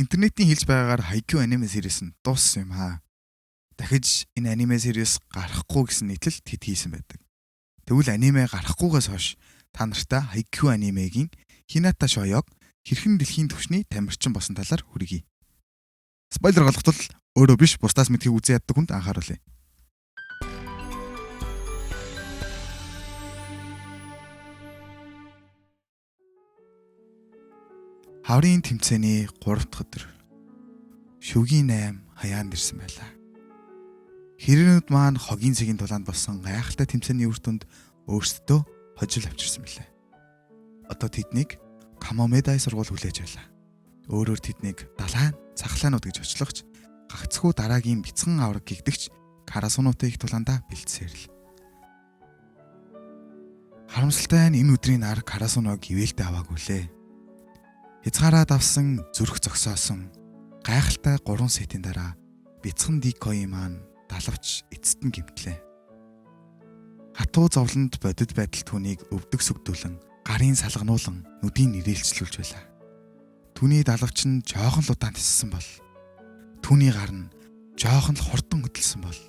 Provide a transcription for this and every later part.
Интернетийн хэлж байгаагаар Haikyuu аниме series нь дууссан юм аа. Дахиж энэ аниме series гарахгүй гэсэн нийтлэл тэд хийсэн байдаг. Тэгвэл аниме гарахгүйгээс хойш та нартай Haikyuu анимегийн Hinata Shoyog хэрхэн дэлхийн түвшний тамирчин болсон талаар хүргэе. Спойлер голготол өөрөө биш бусдаас мэдхийг үзэн яддаг хүнд анхааруулъя. Хаврын тэмцээний 3 дахь өдөр. Шүгийн 8 хаяанд ирсэн байлаа. Хэрэнүүд маань хогийн цэгийн тулаанд болсон гайхалтай тэмцээний үр дүнд өөрсдөө хожил авчирсан билээ. Одоо тэднийг Камомедай сургууль хүлээж байлаа. Өөрөөр тэднийг далайн цахлаанууд гэж очлогч гагцхүү дараагийн бяцхан авраг гэгдэгч Карасунуутай их тулаандаа бэлдсээр л. Харамсалтай нь энэ өдрийн нар Карасуног ивэлдэ аваагүй лээ. Хязгаараад авсан зүрх зогсоосон гайхалтай 3 сетийн дараа бяцхан Дикои маань далавч эцэст нь гимтлээ. Хатуу зовлонд бодит байдал түүнийг өвдөг сүгдүүлэн гарын салгануулан нүдийн нэрэлцлүүлж байлаа. Түүний далавч нь жоохон л удаан тиссэн бол түүний гар нь жоохон л хурдан хөдөлсөн бол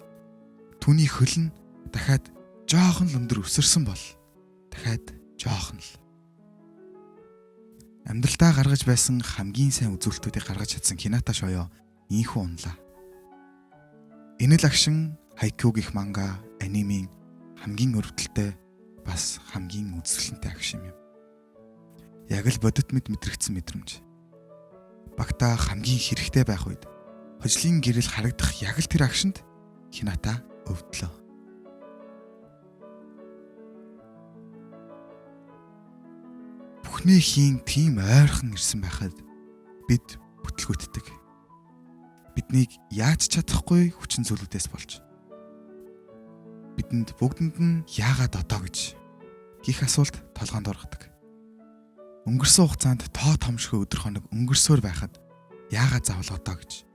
түүний хөл нь дахиад жоохон л өндөр өсөрсөн бол дахиад жоохон л амьдралдаа гаргаж байсан хамгийн сайн үзүүлэлтүүдийг гаргаж чадсан Hinata Shoyo ийхүү унлаа. Энэ л агшин Haikyuu гэх манга анимийн хамгийн өрөвдөлтэй бас хамгийн үзэсгэлэнтэй агшин юм. Яг л бодит мэдрэгдсэн мэдрэмж. Багтаа хамгийн хэрэгтэй байх үед хожлын гэрэл харагдах яг л тэр агшинд Hinata өвдлөө. Бүхнийхийн тийм ойрхон ирсэн байхад бид бүтлгүйтдэг. Биднийг яаж чадахгүй хүчин зүйлүүдээс болж. Бидэнд бүгдэнд нь яагаад одоо гэж гих асуулт толгоонд ордог. Өнгөрсөн хугацаанд тоо томшгүй өдөр хоног өнгөрсөөр байхад яагаад заавал одоо гэж.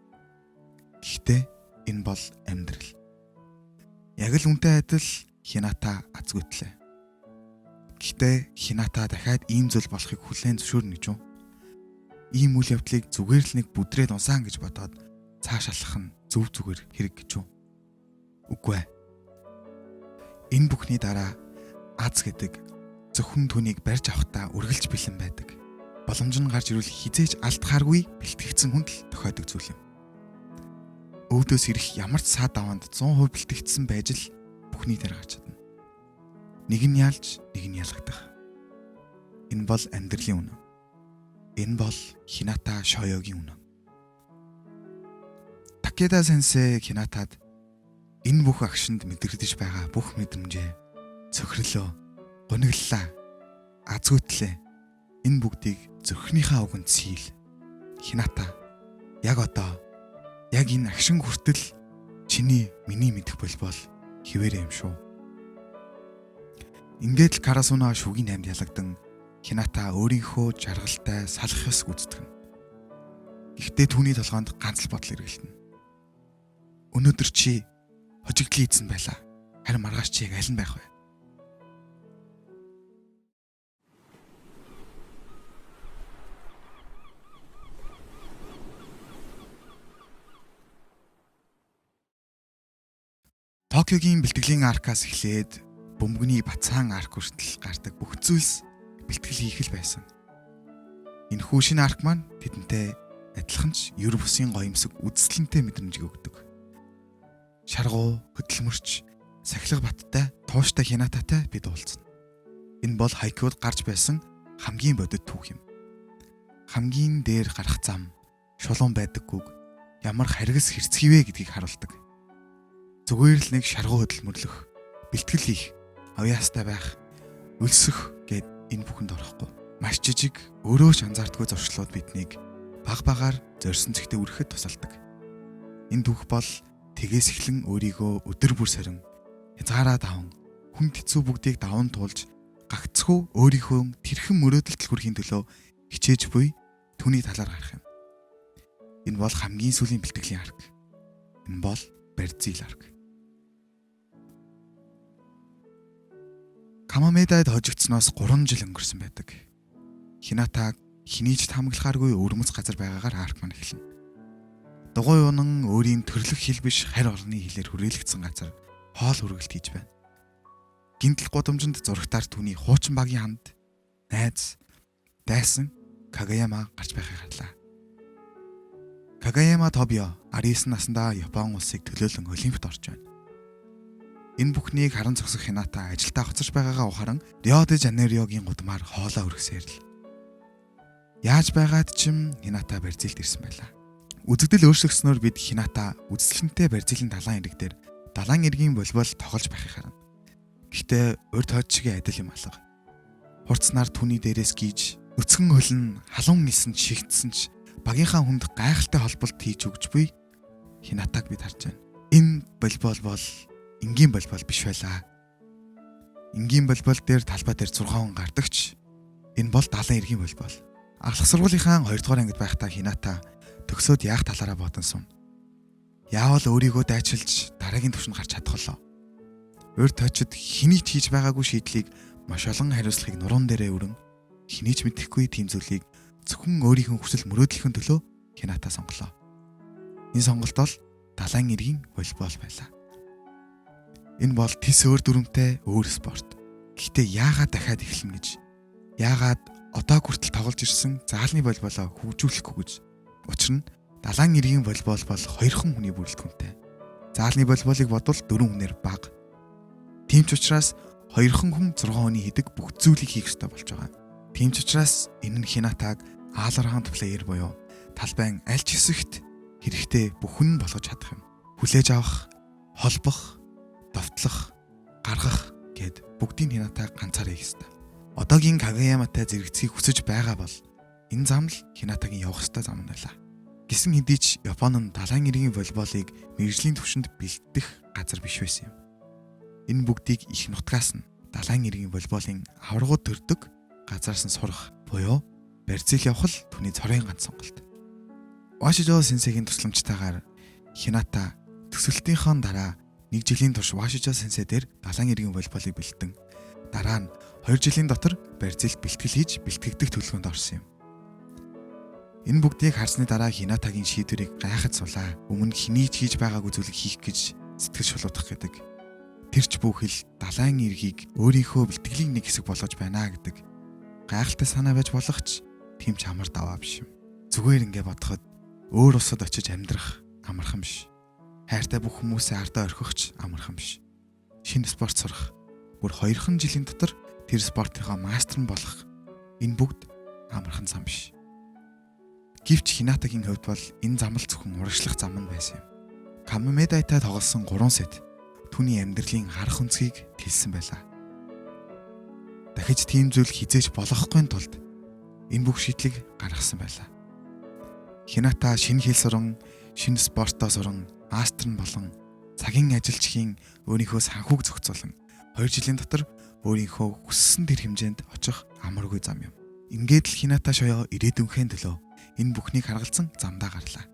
Гэхдээ энэ бол амьдрал. Яг л үнтэй адил Hinata азгүйтлээ. Гэхдээ Hinata дахиад ийм зүйл болохыг хүлээн зөвшөөрнө гэж үү? Ийм үйл явдлыг зүгээр л нэг бүдрээд унсаан гэж бодоод цааш алхах нь зөв зүгээр хэрэг гэж үү? Үгүй ээ. Энэ бүхний дараа аз гэдэг зөвхөн түүнийг барьж авахдаа үргэлж бэлэн байдаг. Боломж нь гарч ирвэл хизээж алдахааргүй бэлтгэгдсэн хүнд л тохиодог зүйл юм. Өвдөөс ирэх ямар ч саад даваанд 100% бэлтгэгдсэн байж л бүхний дээр гарч чадна. Нэг нь ялж, нэг нь ялгадах. Энэ бол амьдралын үнэ. Энэ бол Hinata Shoyoгийн үнэ. Takeda сенсей Hinatад энэ бүх агшинд мэдрэгдэж байгаа бүх мэдрэмжээ цохирлоо, гонигллаа, азгүйтлээ. Энэ бүгдийг зүрхнийхээ үгэнд сийл. Hinata, яг одоо, яг энэ агшин хүртэл чиний миний мэдэх болбол хിവэрэ юм шүү. Ингээд л Карасуна шүгийн 8-д ялагдсан Hinata өөрийнхөө жаргалтай салах ёс гүйцэтгэв. Гэхдээ түүний толгоонд ганц л бодол эргэлтэнэ. Өнөөдөр чи хожигдлын эзэн байлаа. Харин маргааш чи яг аль нь байх вэ? Токиогийн бэлтгэлийн аркаас эхлээд бөмбөгний бацаан арк хүртэл гардаг бүх зүйлс бэлтгэл хийх л байсан. Энэхүү шинэ арк маань тэдэнтэй адилхан ч ер бусын гоёмсог үзэсгэлэнтэй мэдрэмжийг өгдөг. Шаргуу, хөдөлмөрч, сахилга баттай, тууштай Hinataтай бид уулзна. Энэ бол Haikyuуд гарч байсан хамгийн бодит түүх юм. Хамгийн дээр гарах зам, шулуун байдаггүй, ямар харгас хэрцгийвэ гэдгийг харуулдаг. Зүгээр л нэг шаргуу хөдөлмөрлөх, бэлтгэл хийх, авьяастай байх, өлсөх гэд энэ бүхэнд орохгүй. Маш жижиг, өөрөө ч анзаардгүй зуршлууд биднийг баг багаар зорьсон зэгтээ үрэхэд тусалдаг. Энэ түүх бол тгээс эхлэн өөрийгөө өдөр бүр сорин, хязгаараа даван, хүнд хэцүү бүгдийг даван туулж, гагцхүү өөрийнхөө тэрхэн мөрөөдөлт хүрэхийн төлөө хичээж буй түүний талаар гарах юм. Энэ бол хамгийн сүүлийн бэлтгэлийн арк. Энэ бол барьцил арк. Камомедайд хожигдсноос 3 жил өнгөрсөн байдаг. Hinata хинийч таамаглахааргүй өвөрмөц газар байгаагаар арк маань эхэлнэ. Дугуй унан өөрийн төрлөх хэл биш харь орны хэлээр хүрээлэгдсэн газар хоол хүргэлт хийж байна. Гинтл гудамжинд зурагтаар түүний хуучин багийн ханд найз дайсан Кагаяма гарч байхыг харлаа. Кагаяма Тобио 19 наснда Япон улсыг төлөөлөн Олимпиад орж байна. Энэ бүхнийг харан зогсох Хината ажилдаа хоцорч байгаагаа ухааран Рио де Жанейрогийн гудмаар хоолоо өргөсөөр л. Яаж байгаад ч юм Хината Бразилд ирсэн байлаа. Үзэгдэл өөрчлөгснөөр бид Хината үзэсгэлэнтэй Бразилийн далайн ирэг дээр далайн иргийн волейбол тоглож байхыг харна. Гэхдээ урд хойчгийн адил юм алга. Хурцнаар түүний дээрээс гийж, өцгөн хөлн халуун нисэн шигдсэн ч багийнхаа хүнд гайхалтай холболт хийж өгч буй Хинатаг бид харж байна. Энэ волейбол бол энгийн волейбол биш байлаа. Энгийн волейбол дээр талбай дээр 6 хүн гардагч. Энэ бол далайн иргийн волейбол. Ахлах сургуулийнхаа 2 дугаар ангид байхдаа Хината төгсөөд яах талаараа бодсон сум. Яавал өөрийгөө дайчилж дараагийн түвшинд гарч чадхолоо. Урд хойчид хэний ч хийж байгаагүй шийдлийг маш олон хариуцлагыг нуруунд дээрээ өрөн хэний ч мэдэхгүй тийм зүйлийг зөвхөн өөрийнхөө хүсэл мөрөөдлөхийн төлөө Хината сонголоо. Энэ сонголт бол далайн иргийн волейбол байлаа. Энэ бол тис өөр дүрмтэй өөр спорт. Гэхдээ яагаад дахиад эхлэнэ гэж? Яагаад одоо хүртэл тоглож ирсэн заалны волейболоо хөгжүүлэхгүй гэж? Учир нь далайн иргийн волейбол бол 2 хүний бүрэлдэхүүнтэй. Заалны волейболыг бодвол 4 хүнээр бага. Тийм ч учраас 2 хүн 6 хүний хийдэг бүх зүйлийг хийх ёстой болж байгаа. Тийм ч учраас энэ нь Хинатаг all-around player буюу талбайн аль ч хэсэгт хэрэгтэй бүх хүн болгож чадах юм. Хүлээж авах, холбох, довтлох, гаргах гэд бүгдийг Хинатаг ганцаараа хийх ёстой. Одоогийн Кагаяаматай зэрэгцгийг хүсэж байгаа бол энэ зам л Хинатагийн явах ёстой зам байлаа. Гэсэн хэдий ч Япон нь далайн иргийн волейболыг мэргэжлийн түвшинд бэлтгэх газар биш байсан юм. Энэ бүгдийг их нутгаас нь далайн иргийн волейболын аваргууд төрдөг газараас нь сурах буюу Бразил явах л түүний цорын ганц сонголт. Вашижо сенсейгийн тусламжтайгаар Хината төсөлтийнхөө дараа 1 жилийн турш Вашижо сенсей дээр далайн иргийн волейболыг бэлтэн дараа нь 2 жилийн дотор Бразилд бэлтгэл хийж бэлтгэгдэх төлөвлөгөөнд орсон юм. Энэ бүгдийг харсны дараа Хинатагийн шийдвэрийг гайхаж сулаа. Өмнө хэний ч хийж байгаагүй зүйлийг хийх гэж сэтгэл шулуудах гэдэг. Тэрч бүхэл далайн иргийг өөрийнхөө бэлтгэлийн нэг хэсэг болгож байна гэдэг гайхалтай санаа байж болох ч тийм ч амар даваа биш юм. Зүгээр ингэ бодоход өөр улсад очиж амьдрах амархан биш. Хайртай бүх хүмүүсээ ардаа орхих ч амархан биш. Шинэ спорт сурах, бүр 2 жилийн дотор тэр спортынхаа мастер нь болох энэ бүгд амархан зам биш. Гэвч Хинатагийн хувьд бол энэ зам л зөвхөн урагшлах зам нь байсан юм. Камамедайтай тоглосон 3 сет түүний амьдралын харах өнцгийг тэлсэн байлаа. Дахиж тийм зүйл хизээж болохгүй тулд энэ бүх шийдлийг гаргасан байлаа. Хината шинэ хэл суран, шинэ спортоо суран, мастер нь болон цагийн ажилчгийн өөрийнхөө санхүүг зохицуулан 2 жилийн дотор өөрийнхөө хүссэн тэр хэмжээнд очих амаргүй зам юм. Ингээд л Хината шоё ирээдүнхээ төлөө энэ бүхнийг харгалзан замдаа гарлаа.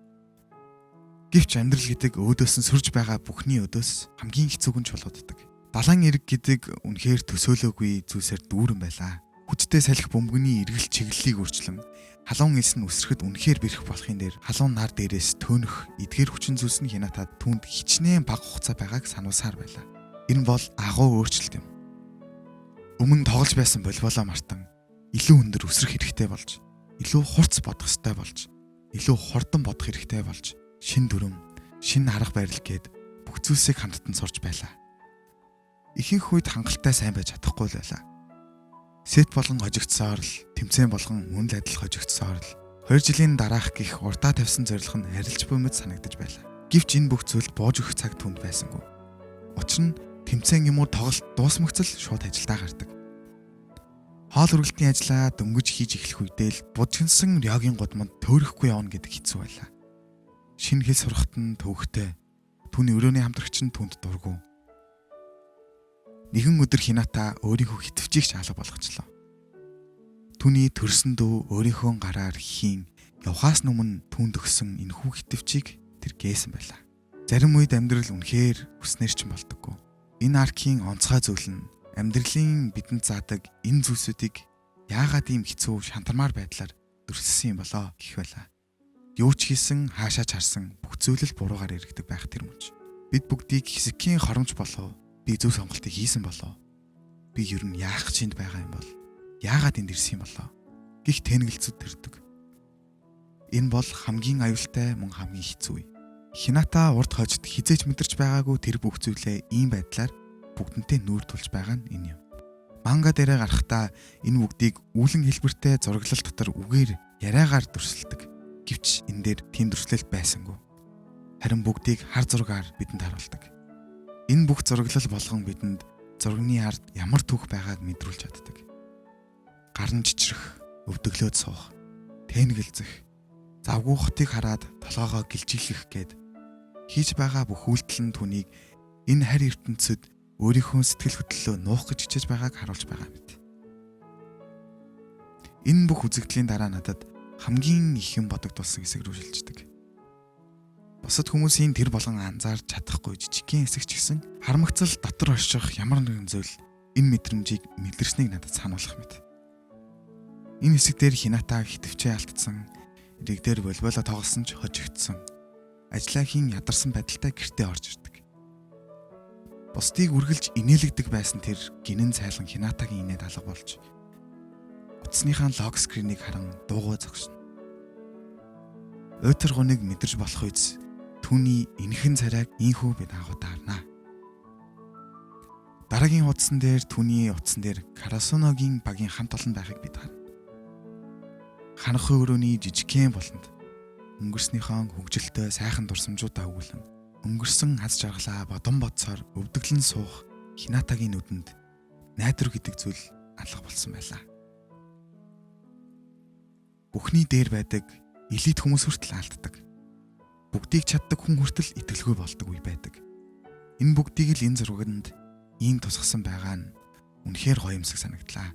Гэвч амьдрал гэдэг өөдөөс нь сүрж байгаа бүхний өдөөс хамгийн хэцүүг нь чулууддаг. Далайн ирэг гэдэг үнэхээр төсөөлөөгүй зүйлсээр дүүрэн байлаа. Хүчтэй салхи бөмбөгний эргэл чиглэлийг өөрчлөн халуун элс нь өсрөхөд үнэхээр бэрх болохын дээр халуун нар дээрээс төөнөх эдгээр хүчин зүйлс нь Хинатад түүнд хичнээн бага хугацаа байгааг сануулсаар байлаа. Энэ бол агуу өөрчлөлт юм. Өмнө тоглож байсан волейболоо мартан илүү өндөр өсрөх хэрэгтэй болж, илүү хурц бодох ёстой болж, илүү хурдан бодох хэрэгтэй болж, шин дүрм, шин арга барил гээд бүх зүйлсийг хамттан сурч байлаа. Ихэнх үед хангалттай сайн байж чадахгүй л байлаа. Сет болгон хожигдсоор л, тэмцээн болгон мөн л адил хожигдсоор л 2 жилийн дараах гих урдаа тавьсан зорилго нь арилж буй мэт санагдаж байлаа. Гэвч энэ бүх зүйлд бууж өгөх цаг түнд байсангүй. Учир нь тэмцээн юм уу тоглолт дуусмагцал шууд ажилдаа гардаг. Хоол үргэлтийн ажлаа дөнгөж хийж эхлэх үедээ л будчихсан Рёгийн гудамд төөрөхгүй явна гэдэг хэцүү байлаа. Шинэ хэл сурахт нь төвөгтэй. Түүний өрөөний хамтрагч нь түнд дургу. Нэгэн өдөр Хината өөрийнхөө хитвчийг ч алга болгочлоо. Түүний төрсөн дүү өөрийнхөө гараар хийн явхаас өмнө түүнд өгсөн энэхүү хитвчийг тэр гээсэн байлаа. Зарим үед амьдрал үнэхээр хүснээр ч болдоггүй. Энэ аркийн онцгой зүйл нь амьдралын бидэнд заадаг энэ зүйлсүүдийг яагаад ийм хэцүү шантармаар байдлаар дүрслсэн юм болоо гэх байлаа. Юу ч хийсэн, хаашаа ч харсан бүх зүйл л буруугаар иргэдэг байх тэр мөч. Бид бүгдийг Хизкийн хоромж болов. Би зөв сонголтыг хийсэн болов. Би ер нь яах гэж энд байгаа юм бол? Яагаад энд ирсэн юм болоо? Гих тэнэгэлцүүд төрдөг. Энэ бол хамгийн аюултай мөн хамгийн хэцүү үе. Хината урд хожид хизээж мэдэрч байгаагүй тэр бүх зүйлээ ийм байдлаар бүгдэнтэй нүүр тулж байгаа нь энэ юм. Манга дээрээ гарахдаа энэ бүгдийг үүлэн хэлбэртэй зураглал дотор үгээр яриагаар дүрсэлдэг. Гэвч энэ дээр тийм дүрслэл байсангүй. Харин бүгдийг хар зургаар бидэнд харуулдаг. Энэ бүх зураглал болгон бидэнд зургийн ард ямар түүх байгааг мэдрүүлж чаддаг. Гарн чичрэх, өвдөглөөд суух, тэнэгэлзэх, завгүй хотыг хараад толгоогоо гэлжийлэх гээд хийж байгаа бүх үйлдэл нь түүнийг энэ харь ертөнцид өөрийнхөө сэтгэл хөдлөлөө нуух гэж хичээж байгааг харуулж байгаа мэт. Энэ бүх үзэгдлийн дараа надад хамгийн их юм бодогдуулсан хэсэг рүү шилждэг. Бусад хүмүүсийн тэр болгон анзаарч чадахгүй жижигхэн хэсэг ч гэсэн харамгцал дотор орших ямар нэгэн зүйл энэ мэдрэмжийг мэдэрснийг надад сануулах мэт. Энэ хэсэг дээр Хината хитвчээ алдсан, иргдээр волейболоо тоглосон ч хожигдсон. Ажлаа хийн ядарсан байдалтай гэртээ орж ирдэг. Бусдыг үргэлж инээлгдэг байсан тэр гинэн цайлган Хинатагийн инээд алга болж утасныхаа лог скринийг харан дуугаа зогсоно. Ойтер гуныг мэдэрч болох үйс түүний энхэн царайг ийхүү бид агуу даарнаа. Дараагийн утсан дээр түүний утсан дээр Карасуногийн багийн хамт олон байхыг бид харна. Ханах өрөөний жижигхэн болонд өнгөрснийхөө хөгжилтэй сайхан дурсамжуудаа өгүүлэн өнгөрсөн хаз жаргалаа бодон бодсоор өвдөглөн суух Хинатагийн нүдэнд найдвар гэдэг зүйл алга болсон байлаа. Бүхний дээр байдаг элит хүмүүс хүртэл алддаг. Бүгдийг чаддаг хүн хүртэл итгэлгүй болдог үе байдаг. Энэ бүгдийг л энэ зурганд ийм тусгасан байгаа нь үнэхээр гоё юмсаг санагдлаа.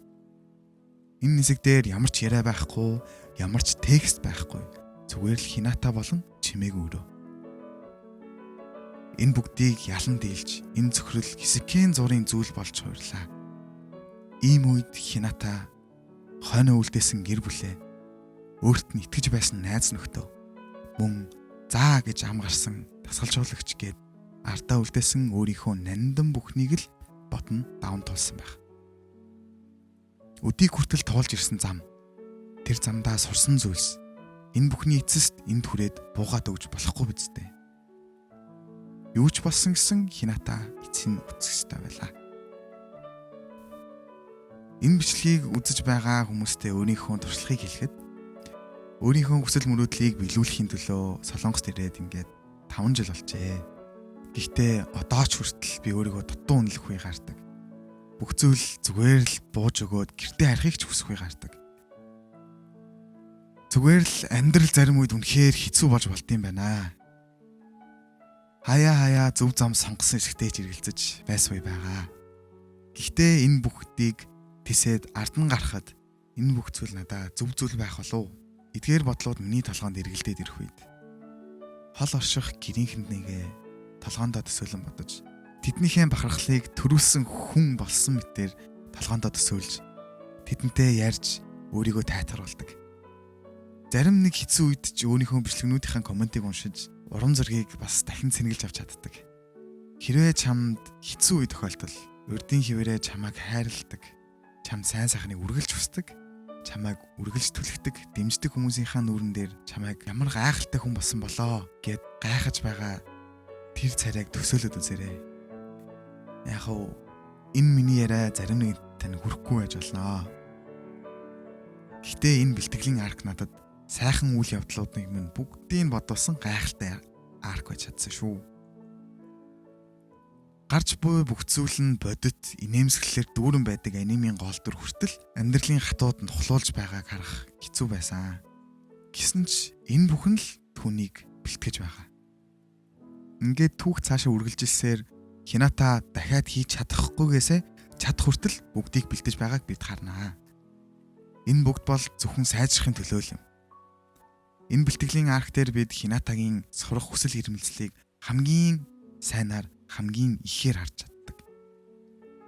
Энэ хэсэг дээр ямар ч яриа байхгүй, ямар ч текст байхгүй. Зүгээр л Хината болон чимээгүй өрөө. Энэ бүгдийг ялан дийлж, энэ зөвхрөл хэсэгхэн зургийн зүйл болж хувирлаа. Ийм үед Хината хойно үлдээсэн гэр бүлээ, өөрт нь итгэж байсан найз нөхдөө, мөн заа гэж ам гарсан тасгалжуулагч гээд ардаа үлдээсэн өөрийнхөө нандин бүхнийг л ботно даван тулсан байх. Өдийг хүртэл туулж ирсэн зам, тэр замдаа сурсан зүйлс, энэ бүхний эцэст энд хүрээд буугаад өгж болохгүй биз дээ. Юу ч болсон гэсэн Хината эцсийн үтсэхтэй байлаа. Энэ бичлэгийг үзэж байгаа хүмүүстээ өөрийнхөө туршлагыг хэлэхэд өөрийнхөө хүсэл мөрөөдлийг биелүүлэхийн төлөө Солонгост ирээд ингээд 5 жил болжээ. Гэхдээ одоо ч хүртэл би өөрийгөө дутуу үнэлэх үе гардаг. Бүх зүйл зүгээр л бууж өгөөд гэртээ харихыг ч хүсэх үе гардаг. Зүгээр л амьдрал зарим үед үнэхээр хэцүү болж болд юм байна. Хаяа зөв зам сонгосон эсэгтэй ч эргэлзэж байсан үе байгаа. Гэхдээ энэ бүхтийг тисэд ард нь гарахад энэ бүх зүйл надаа зөв зүйл байх болов. Эдгээр бодлууд миний толгоонд эргэлдээд ирэх үед хол орших гэрийнхэнд нэгэ толгоондоо төсөөлөн бодож тэднийхээ бахархлыг төрүүлсэн хүн болсон мэтээр толгоондоо төсөөлж тэдэнтэй ярьж өөрийгөө тайтгаруулдаг. Зарим нэг хэцүү үед ч өөрийнхөө бичлэгнүүдийн комментиг уншиж урам зориг бас дахин цэнгэлж авч чаддаг. Хэрвээ чамд хэцүү үе тохиолдол урдын хിവэрэ чамайг хайрладаг, чамд сайн сайхныг үргэлж хүсдэг, чамайг үргэлж түлхдэг, дэмждэг хүмүүсийнхаа нүүрэн дээр чамайг ямар гайхалтай хүн болсон болоо гэд гайхаж байгаа тэр царайг төсөөлөд үзээрэй. Яг уу энэ миний яриа зарим нэг тань хүрэхгүй байж болно. Гэхдээ энэ бэлтгэлийн арк надад сайхан үйл явдлуудыг минь бүгдийг бодуулсан гайхалтай арк байж чадсан шүү. Гарч буй бүх зүйл нь бодит, инээмсэглэлээр дүүрэн байдаг анимын гол дүр хүртэл амьдралын хатууд нь тухлуулж байгааг харах хэцүү байсан. Гэсэн ч энэ бүхэн л түүнийг бэлтгэж байгаа. Ингээд түүх цаашаа үргэлжилсээр Хината дахиад хийж чадахгүйгээсээ чадах хүртэл бүгдийг бэлтэж байгааг бид харнаа. Энэ бүгд бол зөвхөн сайжрахын төлөө юм. Энэ бэлтгэлийн арк дээр бид Хинатагийн сурах хүсэл эрмэлзлийг хамгийн сайнаар хамгийн ихээр харж чаддаг.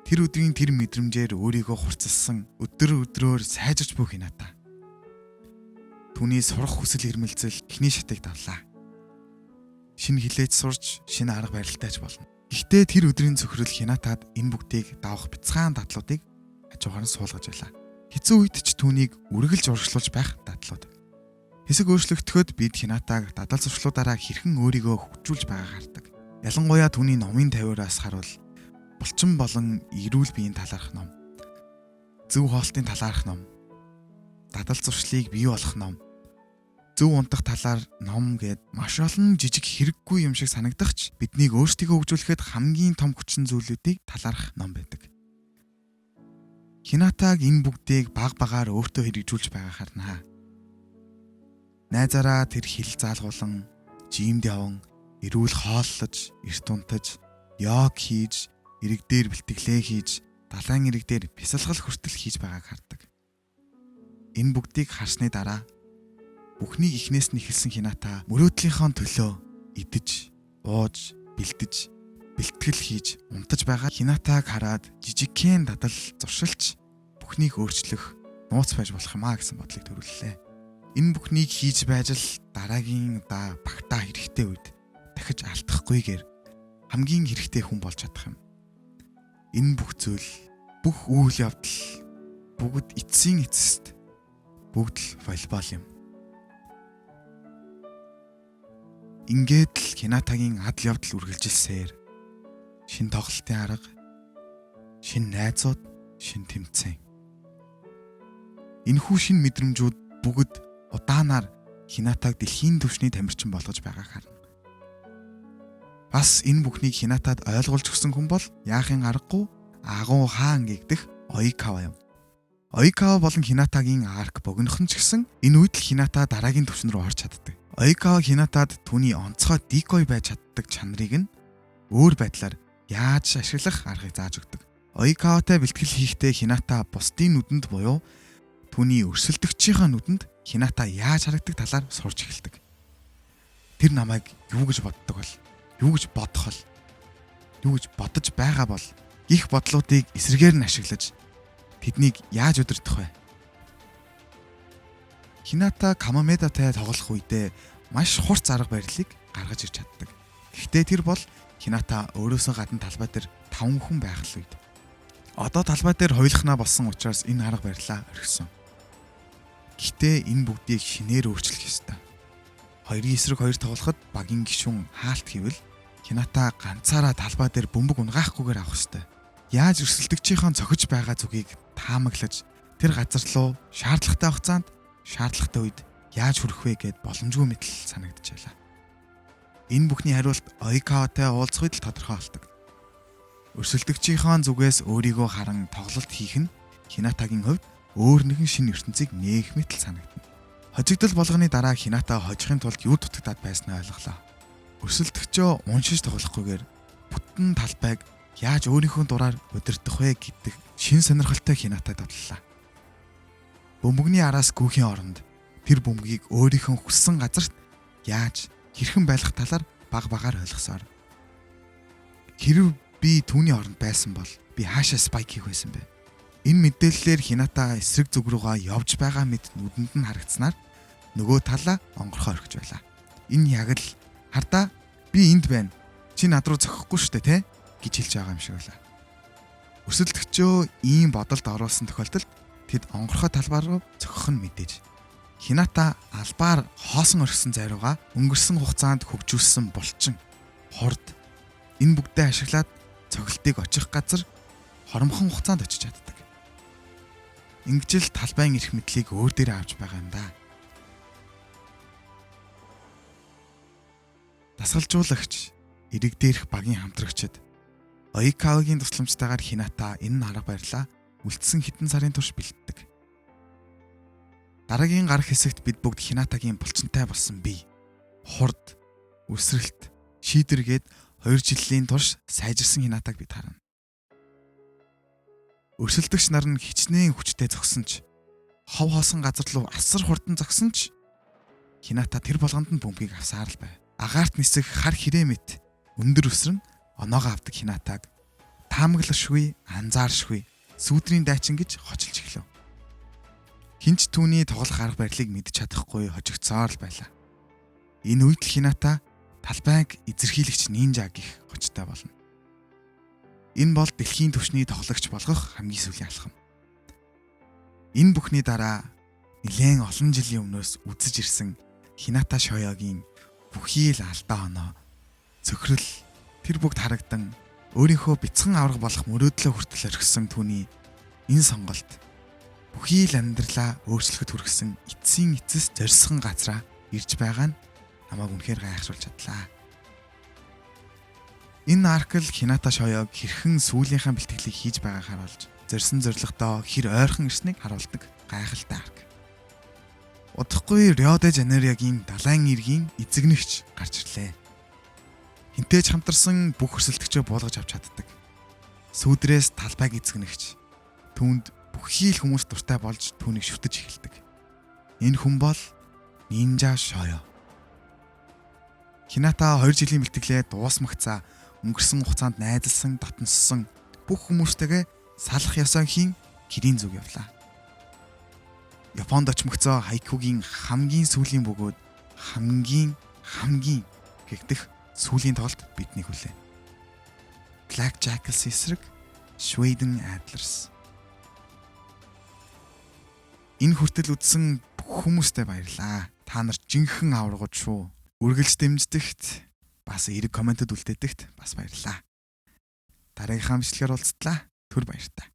Тэр өдрийн тэр мэдрэмжээр өөрийгөө хурцлсан өдрөөр сайжирч буй Хината. түүний сурах хүсэл эрмэлзэл эхний шатыг давлаа. Шинэ хилээч сурч, шинэ арга барилтайч болно. Гэхдээ тэр өдрийн цөхрөл Хинатад энэ бүгдийг давах бяцхан дадлуудыг хажуугаар нь суулгаж байлаа. Хэцүү үед ч түүнийг үргэлж урагшлуулж байх дадлууд. Хэсэг өөрчлөгдөхөд бид Хинатаг дадал зуршлуудаараа хэрхэн өөрийгөө хөгжүүлж байгааг хардаг. Ялангуяа түүний номын тавиураас харуул булчин болон эрүүл биеийн талаарх ном, зөв хоолтын талаарх ном, дадал зуршлыг бий болгох ном, зөв унтах талаар ном гэд маш олон жижиг хэрэггүй юм шиг санагдах ч биднийг өөрсдийгөө хөгжүүлэхэд хамгийн том хүчин зүйлүүдийг талаарх ном байдаг. Хинатаг энэ бүгдийг баг багаар өөртөө хэрэгжүүлж байгааг харнаа. Найзаараа тэр хил заалгуулан, жимд яван, эрүүл хооллож, эрт унтаж, йог хийж, эрэг дээр бэлтгэлээ хийж, далайн эрэг дээр бясалгал хүртэл хийж байгааг хардаг. Энэ бүгдийг харсны дараа бүхнийг ихнээс нь эхэлсэн Хината мөрөөдлийнхөө төлөө идэж, ууж, бэлтэж, бэлтгэл хийж, унтаж байгаа Хинатаг хараад жижигхэн дадал зуршилч бүхнийг өөрчлөх нууц байж болох юм а гэсэн бодлыг төрүүллээ. Энэ бүхнийг хийж байж л дараагийн удаа багтаа хэрэгтэй үед дахиж алдахгүйгээр хамгийн хэрэгтэй хүн болж чадах юм. Энэ бүх зүйл, бүх үйл явдал бүгд эцсийн эцэст бүгд л волейбол юм. Ингээд л Хинатагийн адал явдал үргэлжилсээр шин тоглолтын арга, шин найзууд, шин тэмцээн. Энэхүү шин мэдрэмжүүд бүгд удаанаар Хинатаг дэлхийн түвшний тамирчин болгож байгааг харна. Бас энэ бүхнийг Хинатад ойлгуулж өгсөн хүн бол яахын аргагүй агуу хаан гэгдэх Оикава юм. Оикава болон Хинатагийн арк богинохон ч гэсэн энэ үед л Хината дараагийн түвшин рүү орж чаддаг. Оикава Хинатад түүний онцгой дикой байж чаддаг чанарыг нь өөр байдлаар яаж ашиглах аргыг зааж өгдөг. Оикаватай бэлтгэл хийхдээ Хината бусдын нүдэнд буюу түүний өрсөлдөгчийн нүдэнд Хината яаж харагдаг талаар сурч эхэлдэг. Тэр намайг юу гэж боддог бол, юу гэж бодох бол, юу гэж бодож байгаа бол гих бодлуудыг эсрэгээр нь ашиглаж тэднийг яаж удирдах вэ? Хината Камамедатай тоглох үедээ маш хурц арга барилыг гаргаж ирж чаддаг. Гэхдээ тэр бол Хината өөрөөсөө гадна талбай дээр 5 хүн байх л үед. Одоо талбай дээр хойлохнаа болсон учраас энэ арга барилаа орхисон. Гэхдээ энэ бүгдийг шинээр өөрчлөх ёстой. Хоёрын эсрэг хоёр тоглоход багийн гишүүн хаалт хийвэл Хината ганцаараа талбай дээр бөмбөг унгаахгүйгээр авах ёстой. Яаж өрсөлдөгчийн цохиж байгаа зүгийг таамаглаж тэр газар руу шаардлагатай хугацаанд шаардлагатай үед яаж хүрэх вэ гэд боломжгүй мэтэл санагдчихлаа. Энэ бүхний хариулт Оикаватай уулзах үед л тодорхой болдог. Өрсөлдөгчийн зүгээс өөрийгөө харан тоглолт хийх нь Хинатагийн хувьд өөр нэгэн шинэ ертөнцийг нээх мэтэл санагдана. Хожигдол болгоны дараа Хината хожихын тулд юу дутагдаад байснаа ойлголоо. Өрсөлдөгчөө уншиж тоглохгүйгээр бүтэн талбайг яаж өөрийнхөө дураар удирдах вэ гэдэг шин сонирхолтой Хинатад давлаа. Бөмбөгний араас гүүхийн оронд тэр бөмбөгийг өөрийнхөө хүссэн газарт яаж хэрхэн байлгах талаар баг багаар ойлгосоор. Хэрв би түүний оронд байсан бол би хаашаа спайк хийх байсан бэ? Энэ мэдээллээр Хината эсрэг зүг рүүгээ явж байгаа мэт нүдэнд нь харагдсанаар нөгөө талаа онгорхоо орхиж байлаа. Энэ яг л хардаа би энд байна. Чи над руу зохихгүй шүү дээ, тэ? Гэж хэлж байгаа юм шиг байлаа. Өрсөлдөгчөө ийм бодолд оруулсан тохиолдолд тэд онгорхой талбай руу зохих нь мэдээж. Хината албаар хоосон орхисон зайруугаа өнгөрсөн хугацаанд хөгжүүлсэн булчин, хорд энэ бүгдээ ашиглаад цогцолтыг очих газар хоромхон хугацаанд очиж чаддаг. Ингэж л талбайн эрх мэдлийг өөр дээрээ авч байгаа юм да. Дасгалжуулагч, эрэг дээрх багийн хамтрагчид Оикавагийн тусламжтайгаар Хината энэ арга барилаа үлдсэн хэдэн сарын турш бэлддэг. Дараагийн гар хэсэгт бид бүгд Хинатагийн булчинтай болсон бие, хурд, үсрэлт, шийдэргээд 2 жилийн турш сайжирсан Хинатаг бид харна. Өрсөлдөгч нар нь хичнээн хүчтэй зогсон ч, хов хоосон газар руу асар хурдан зогсон ч Хината тэр болгонд нь бөмбөгийг авсаар л байв. Агаарт нисэх хар хирэмэт өндөр өсрөн оноогоо авдаг Хинатаг таамаглашгүй, анзааршгүй, сүүдрийн дайчин гэж хочилж эхлэв. Хинч түүний тоглох арга барилыг мэдж чадахгүй хожигдсоор л байлаа. Энэ үед л Хината талбайг эзэрхийлэгч нинжа гэх хочтой болно. Энэ бол дэлхийн түвшний тоглогч болгох хамгийн сүүлийн алхам. Энэ бүхний дараа нэлээд олон жилийн өмнөөс үзэж ирсэн Хината Шоёгийн бүхий л алдаа оноо цөхрөл тэр бүгд харагдан өөрийнхөө бяцхан авраг болох мөрөөдлөө хүртэл орхисон түүний энэ сонголт бүхий л амьдралаа өөрчлөхөд хүргэсэн эцсийн эцэс зорьсон газараа ирж байгаа нь намайг үнэхээр гайхшруулж чадлаа. Энэ арк л Хината Шоёг хэрхэн сүүлийнхээ бэлтгэлийг хийж байгааг харуулж зорьсон зорилгодоо хэр ойрхон ирснийг харуулдаг гайхалтай арк. Удахгүй Рио де Жанейрогийн далайн иргийн эзэгнэгч гарч ирлээ. Хинтээж хамтарсан бүх өрсөлдөгчөө буулгаж авч чаддаг. Сүүдрээс талбайг эзэгнэгч түүнд бүхий л хүмүүс дуртай болж түүнийг шүтэж эхэлдэг. Энэ хүн бол Нинжа Шоё. Хината 2 жилийн бэлтгэлээ дуусмагцаа өнгөрсөн хугацаанд найзалсан, татанссан бүх хүмүүстэйгээ салах ёсоохийн гэрийн зүг явлаа. Японд очмогцоо хайкугийн хамгийн сүүлийн бөгөөд хамгийн гэгдэх сүүлийн тоглолт бидний хүлээ. Black Jackals эсрэг Sweden Adlers. Энэ хүртэл үзсэн бүх хүмүүстээ баярлаа. Та нар жинхэнэ аврагууд шүү. Үргэлж дэмждэгт бас эерэг комментэд үлдээдэгт бас баярлаа. Дараагийнхаа бичлэгээр уулзтлаа. Түр баярлалаа.